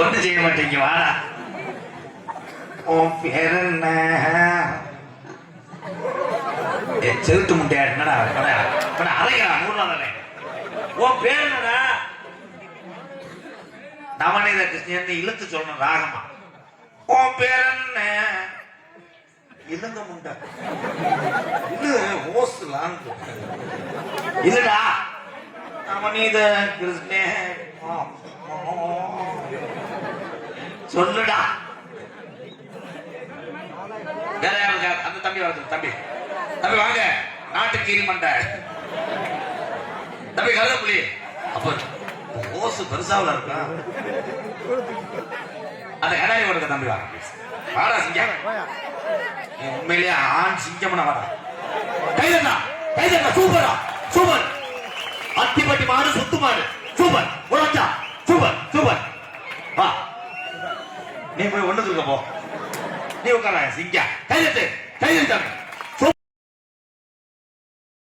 ஒண்ணு செய்ய மாட்டீங்க வாடா. உன் பேர் என்ன? செலுத்து முட்டையா என்னடா அரையா 100 தானே. உன் பேர் என்னடா? நவநீத கிருஷ்ணன் இழுத்து சொல்லணும் ராகமா. உன் பேர் என்ன? இழுங்க முண்டை ஓசு லாங்கு இல்லடா. நவநீத கிருஷ்ணன் சொல்லுடா. வேற யாரு? அந்த தம்பி வருது. தம்பி தம்பி வாங்க. நாட்டு கீரி மண்டை தம்பி கருதப்புலி. அப்ப ஓசு பெருசாவில் இருக்கா? அந்த கடாரி கொடுக்க தம்பி வாங்க. வாடா சிங்கம். உண்மையிலேயே ஆண் சிங்கம்னா வாடா. கைதண்ணா கைதண்ணா. சூப்பரா சூப்பர். அத்திப்பட்டி மாடு சுத்து மாடு சூப்பர். உழைச்சா சூப்பர் சூப்பர். வா நீ போய் ஒண்ணுக்கு போ. நீ உட்கார சிங்கா. கைதட்டு கைதட்டு.